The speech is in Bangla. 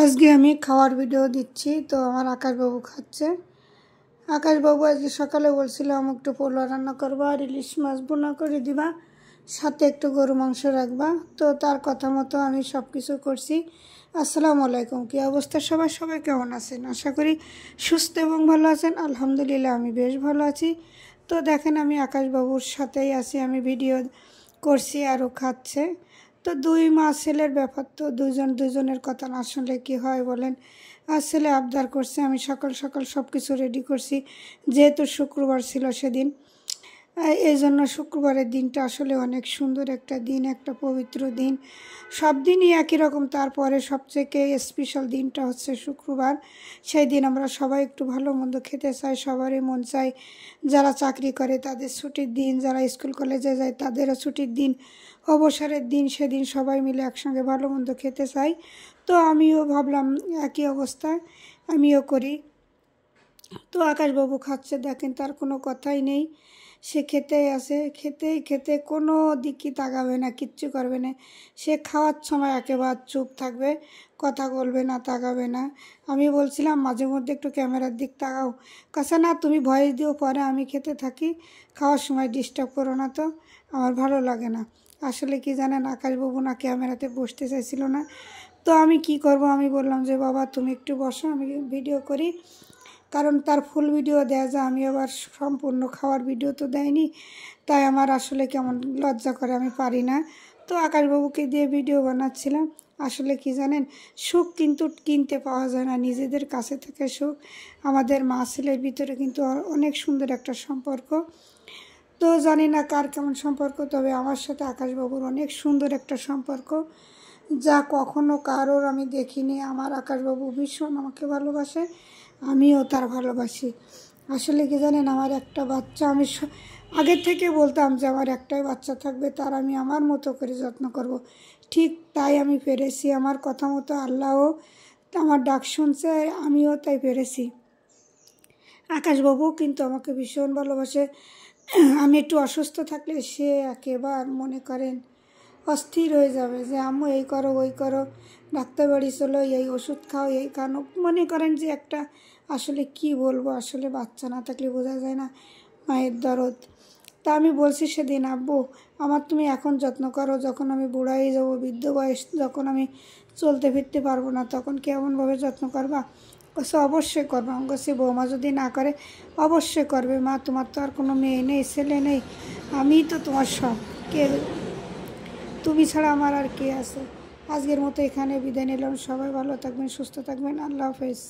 আজকে আমি খাওয়ার ভিডিও দিচ্ছি। তো আমার আকাশবাবু খাচ্ছে। আকাশবাবু আজকে সকালে বলছিল আমি একটু পোলা রান্না করবা আর ইলিশ মাছ বোনা করে দিবা, সাথে একটু গরু মাংস রাখবা। তো তার কথা মতো আমি সব কিছু করছি। আসসালামু আলাইকুম, কী অবস্থা সবাই? সবাই কেমন আছেন? আশা করি সুস্থ এবং ভালো আছেন। আলহামদুলিল্লাহ আমি বেশ ভালো আছি। তো দেখেন আমি আকাশবাবুর সাথেই আছি, আমি ভিডিও করছি আরও খাচ্ছে। তো দুই মা ছেলের ব্যাপার, তো দুজনের কথা না শুনলে কী হয় বলেন। আর ছেলে আবদার করছে, আমি সকাল সকাল সব কিছু রেডি করছি, যেহেতু শুক্রবার ছিল সেদিন। এই জন্য শুক্রবারের দিনটা আসলে অনেক সুন্দর একটা দিন, একটা পবিত্র দিন। সব দিনই একই রকম, তারপরে সবথেকে স্পেশাল দিনটা হচ্ছে শুক্রবার। সেই দিন আমরা সবাই একটু ভালো মন্দ খেতে চাই, সবারই মন চাই। যারা চাকরি করে তাদের ছুটির দিন, যারা স্কুল কলেজে যায় তাদেরও ছুটির দিন, অবসরের দিন। সেদিন সবাই মিলে একসঙ্গে ভালো মন্দ খেতে চাই। তো আমিও ভাবলাম একই অবস্থায় আমিও করি। তো আকাশবাবু খাচ্ছে, দেখেন তার কোনো কথাই নেই, সে খেতেই আছে, খেতে কোনো দিকই তাকাবে না, কিচ্ছু করবে না। সে খাওয়ার সময় একেবারে চুপ থাকবে, কথা বলবে না, তাকাবে না। আমি বলছিলাম মাঝে মধ্যে একটু ক্যামেরার দিক তাকাও, কাছে না তুমি ভয়েস দিও, পরে আমি খেতে থাকি, খাওয়ার সময় ডিস্টার্ব করো না, তো আমার ভালো লাগে না। আসলে কি জানেন, আকাশবাবু না ক্যামেরাতে বসতে চাইছিল না। তো আমি কি করব, আমি বললাম যে বাবা তুমি একটু বসো, আমি ভিডিও করি। কারণ তার ফুল ভিডিও দেওয়া যায়, আমি আবার সম্পূর্ণ খাওয়ার ভিডিও তো দেয়নি, তাই আমার আসলে কেমন লজ্জা করে, আমি পারি না। তো আকাশবাবুকে দিয়ে ভিডিও বানাচ্ছিলাম। আসলে কি জানেন, সুখ কিন্তু কিনতে পাওয়া যায় না, নিজেদের কাছে থেকে সুখ। আমাদের মা ছেলের ভিতরে কিন্তু অনেক সুন্দর একটা সম্পর্ক। তো জানি না কার কেমন সম্পর্ক, তবে আমার সাথে আকাশবাবুর অনেক সুন্দর একটা সম্পর্ক, যা কখনো কারোর আমি দেখিনি। আমার আকাশবাবু ভীষণ আমাকে ভালোবাসে, আমিও তার ভালোবাসি। আসলে কি জানেন, আমার একটা বাচ্চা, আমি আগের থেকে বলতাম যে আমার একটাই বাচ্চা থাকবে, তার আমি আমার মতো করে যত্ন করব। ঠিক তাই আমি পেরেছি, আমার কথা মতো আল্লাহও আমার ডাক শুনছে, আমিও তাই পেরেছি। আকাশবাবু কিন্তু আমাকে ভীষণ ভালোবাসে। আমি একটু অসুস্থ থাকলে সে একেবারে মনে করেন অস্থির হয়ে যাবে, যে আম্মু এই করো ওই করো, ডাক্তার বাড়ি চলো, এই ওষুধ খাও, এই খানো। মনে করেন যে একটা, আসলে কি বলবো, আসলে বাচ্চা না থাকলে বোঝা যায় না মায়ের দরদ। তা আমি বলছি সেদিন, আব্বু আমার তুমি এখন যত্ন করো, যখন আমি বুড়া হয়ে যাবো, বৃদ্ধ বয়স, যখন আমি চলতে ফিরতে পারবো না, তখন কেমনভাবে যত্ন করবা? সে অবশ্যই করবো। আমি বলছি বৌমা যদি না করে অবশ্যই করবে। মা তোমার তো আর কোনো মেয়ে নেই, ছেলে নেই, আমিই তো তোমার সব, কে তুমি ছাড়া আমার আর কে আছে। আজকের মতো এখানে বিদায় নিলাম। সবাই ভালো থাকবেন, সুস্থ থাকবেন। আল্লাহ হাফেজ।